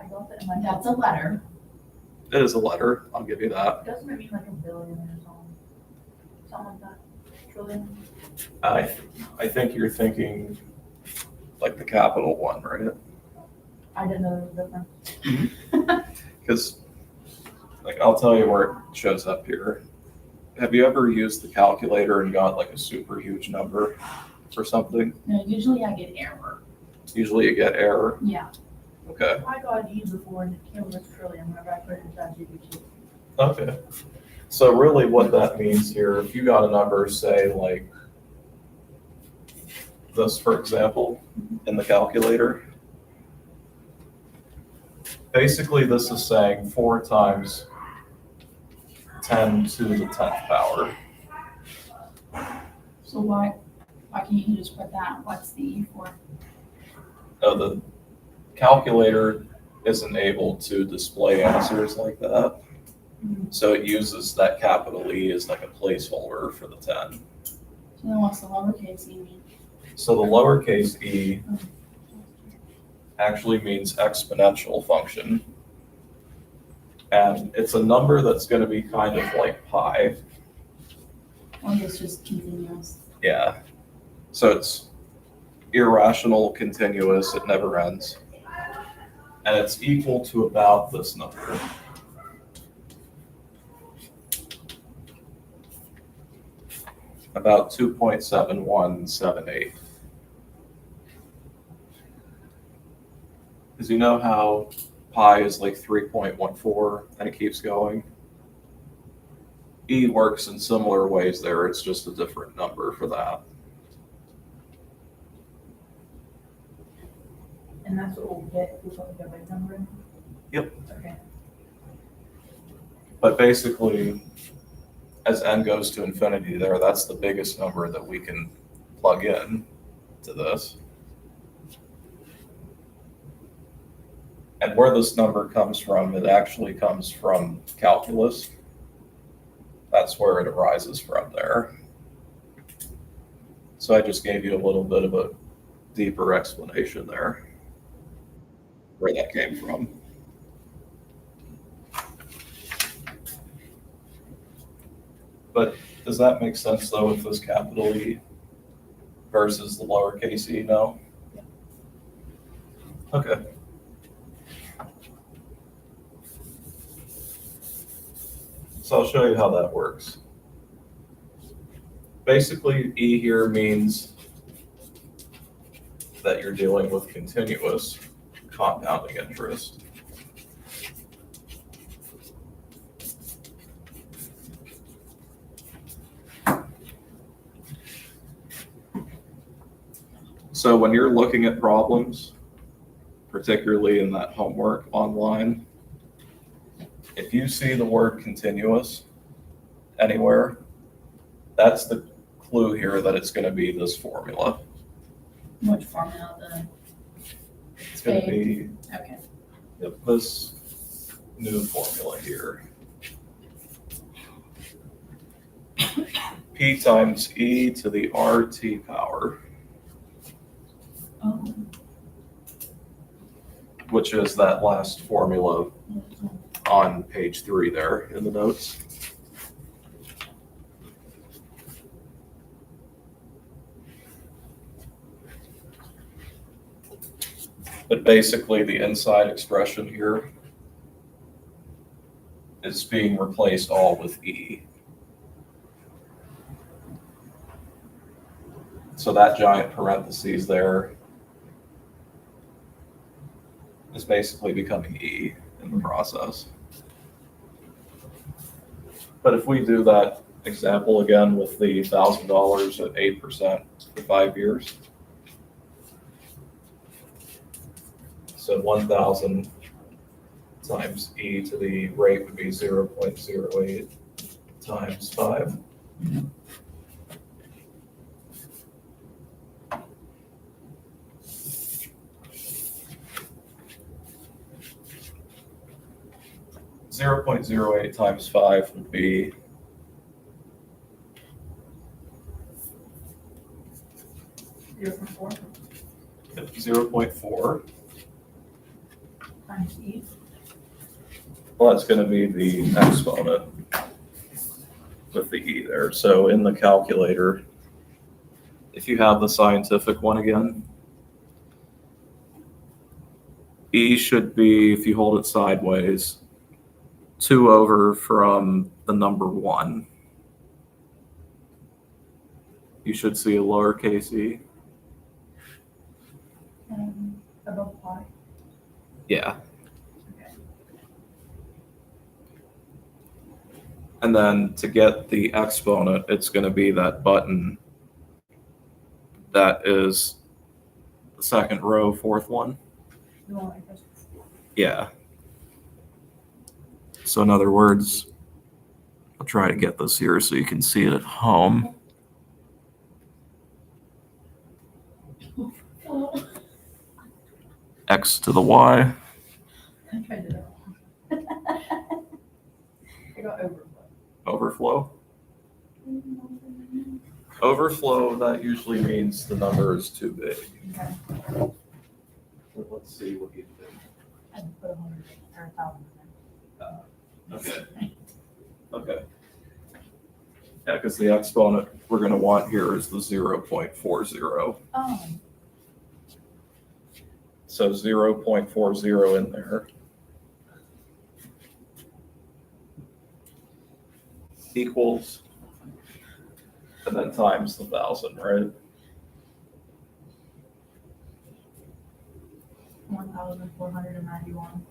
I got that in my. That's a letter. It is a letter, I'll give you that. Doesn't it mean like a billion or something? Something like that. Trillion? I think you're thinking like the capital one, right? I didn't know there was a difference. Because like I'll tell you where it shows up here. Have you ever used the calculator and got like a super huge number for something? No, usually I get error. Usually you get error. Yeah. Okay. I got E before and it came with a trillion whenever I put it in ChatGPT. Okay. So really what that means here, if you got a number, say like this, for example, in the calculator, basically this is saying 4 times 10 to the 10th power. So why can't you just put that? What's the E for? The calculator isn't able to display answers like that. So it uses that capital E as like a placeholder for the 10. So then what's the lowercase e mean? So the lowercase e actually means exponential function. And it's a number that's going to be kind of like pi. Or it's just continuous? Yeah. So it's irrational, continuous, it never ends. And it's equal to about this number. About 2.7178. Because you know how pi is like 3.14 and it keeps going? E works in similar ways there, it's just a different number for that. And that's what we'll get if we put like a big number in? Yep. Okay. But basically, as n goes to infinity there, that's the biggest number that we can plug in to this. And where this number comes from, it actually comes from calculus. That's where it arises from there. So I just gave you a little bit of a deeper explanation there, where that came from. But does that make sense though with this capital E versus the lowercase e now? Okay. So I'll show you how that works. Basically, E here means that you're dealing with continuous compounding interest. So when you're looking at problems, particularly in that homework online, if you see the word continuous anywhere, that's the clue here that it's going to be this formula. Which formula? It's going to be Okay. this new formula here. P times E to the RT power, Oh. which is that last formula on page 3 there in the notes. But basically the inside expression here is being replaced all with E. So that giant parentheses there is basically becoming E in the process. But if we do that example again with the $1,000 at 8% for 5 years, so 1,000 times E to the rate would be 0.08 times 5. .08 times 5 would be 0.4. Times E. Well, that's going to be the exponent with the E there. So in the calculator, if you have the scientific one again, E should be, if you hold it sideways, 2 over from the number 1. You should see a lowercase e. Above pi. Yeah. Okay. And then to get the exponent, it's going to be that button that is the second row, fourth one. You want like this? Yeah. So in other words, I'll try to get this here so you can see it at home. X to the Y. I tried to do it. I got Overflow. overflow. Overflow, that usually means the number is too big. Okay. But let's see what you think. I had to put 100 or 1,000 in Okay. Okay. Yeah, because the exponent we're going to want here is the 0.40. there. Oh, So 0.40 in there equals, and then times the 1,000, right? 1,491.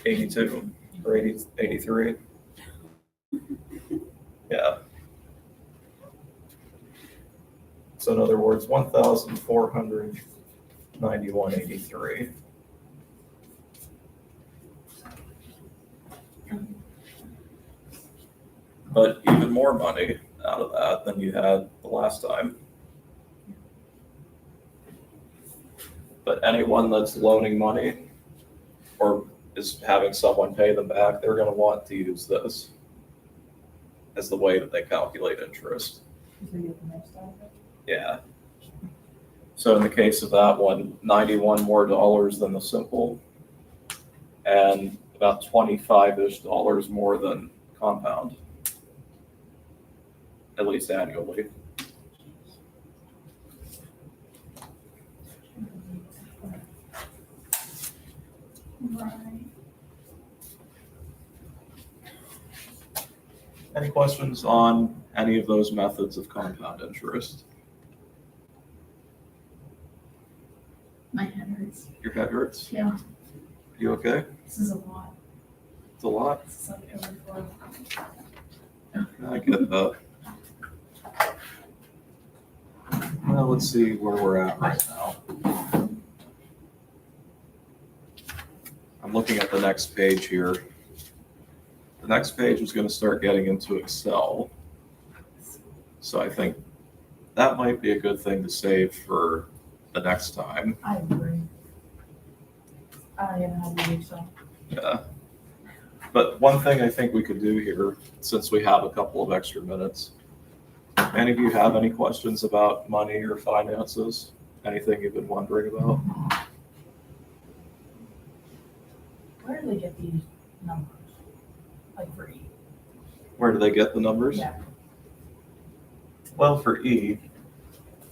82 or 83. Yeah. So in other words, 1,491.83. But even more money out of that than you had the last time. But anyone that's loaning money or is having someone pay them back, they're gonna want to use this as the way that they calculate interest. So you get the most out of it? Yeah. So in the case of that one, 91 more dollars than the simple, and about 25-ish dollars more than compound, at least annually. Right. Any questions on any of those methods of compound interest? My head hurts. Your head hurts? Yeah, You okay? this is a lot. It's a lot. This is like every 4. I get that. Well, let's see where we're at right now. I'm looking at the next page here. The next page is going to start getting into Excel. So I think that might be a good thing to save for the next time. I agree. I don't even have the Excel. Yeah. But one thing I think we could do here, since we have a couple of extra minutes, any of you have any questions about money or finances? Anything you've been wondering about? Where do they get these numbers? Like for E? Where do they get the numbers? Yeah. Well, for E,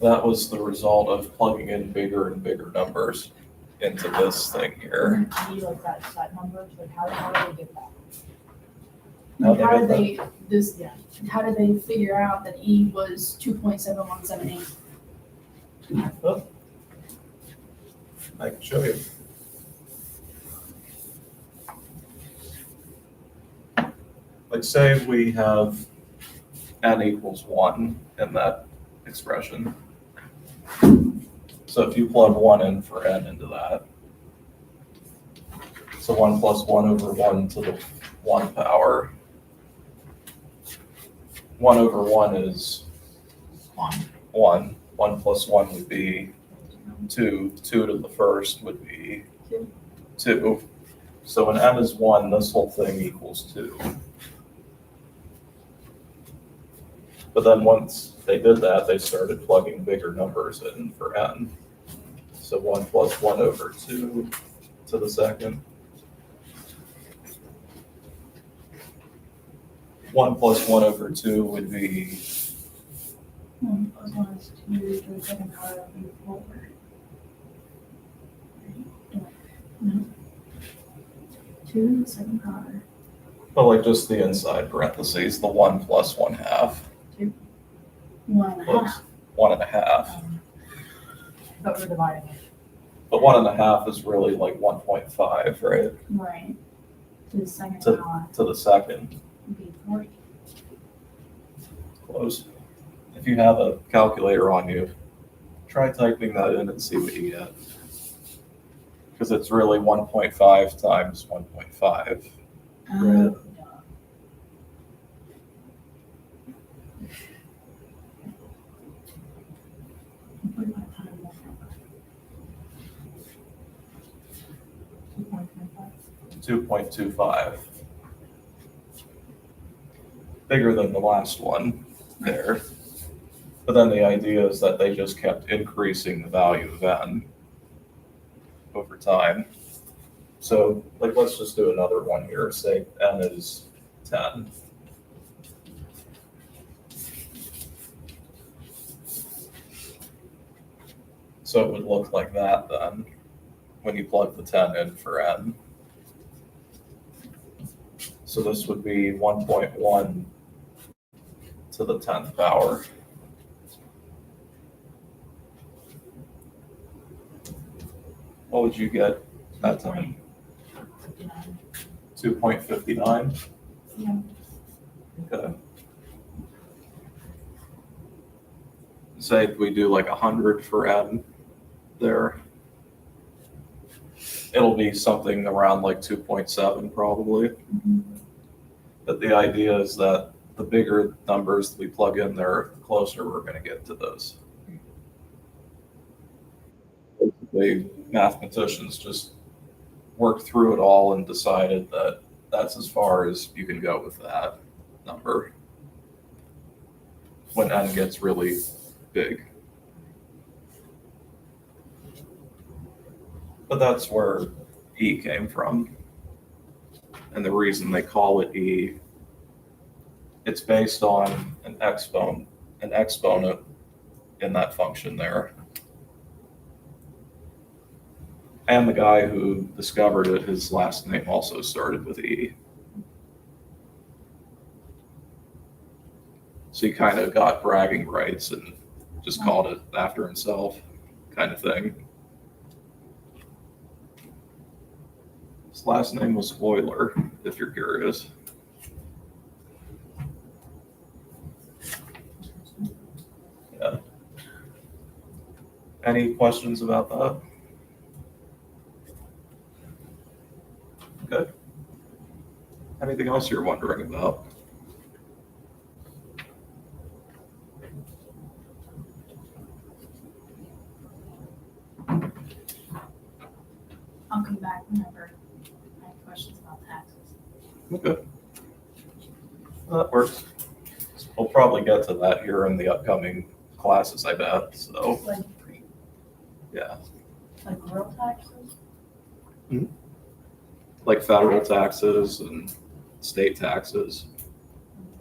that was the result of plugging in bigger and bigger numbers into this thing here. E, like that set numbers, like how do they get that? How'd they How get did they, this, Yeah. how did they figure out that E was 2.7178? Oh. I can show you. Like say we have n equals 1 in that expression. So if you plug 1 in for n into that, so 1 plus 1 over 1 to the 1 power. 1 over 1 is 1. 1 plus 1 would be 2. 2 to the first would be 2. So when m is 1, this whole thing equals 2. But then once they did that, they started plugging bigger numbers in for n. So 1 plus 1 over 2 to the second. 1 plus 1 over 2 would be 1 plus 1 is 2 to the second power of 4. No. 2 to the second power. well, like just the inside parentheses, the 1 plus 1/2. 1.5. Whoops, 1.5. But we're dividing it. But 1.5 is really like 1.5, right? Right. To the second To- power To the second. would be 40. Close. If you have a calculator on you, try typing that in and see what you get. Because it's really 1.5 times 1.5. Oh, what do I time that from? 2.25. 2.25. Bigger than the last one there. But then the idea is that they just kept increasing the value of n over time. So like, let's just do another one here. Say n is 10. So it would look like that then, when you plug the 10 in for n. So this would be 1.1 to the 10th power. What would you get that time? 59. 2.59? Yeah. Okay. Say we do like 100 for n there. It'll be something around like 2.7 probably. But the idea is that the bigger numbers that we plug in there, the closer we're going to get to those. Basically, mathematicians just worked through it all and decided that that's as far as you can go with that number when n gets really big. But that's where E came from. And the reason they call it E, it's based on an exponent in that function there. And the guy who discovered it, his last name also started with E. So he kind of got bragging rights and just called it after himself, kind of thing. His last name was Euler, if you're curious. Yeah. Any questions about that? Okay. Anything else you're wondering about? I'll come back whenever I have questions about taxes. Okay. That works. We'll probably get to that here in the upcoming classes, I bet, so, Like, yeah. like real taxes? Like federal taxes and state taxes,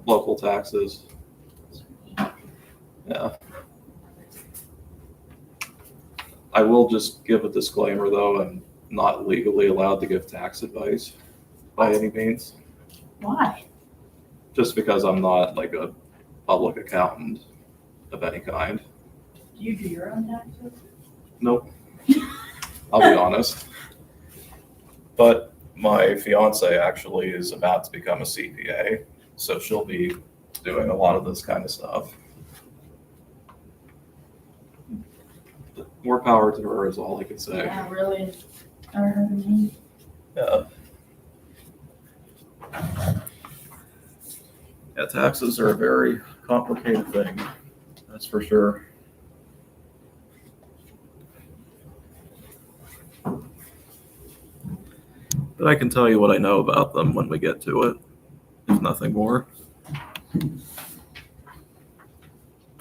local taxes, yeah. I will just give a disclaimer, though, I'm not legally allowed to give tax advice by any means, Why? just because I'm not like a public accountant of any kind. Do you do your own taxes? Nope. I'll be honest. But my fiance actually is about to become a CPA, so she'll be doing a lot of this kind of stuff. More power to her is all I can say. Yeah, really. Never heard of me. Yeah. Yeah, taxes are a very complicated thing, that's for sure. But I can tell you what I know about them when we get to it, if nothing more.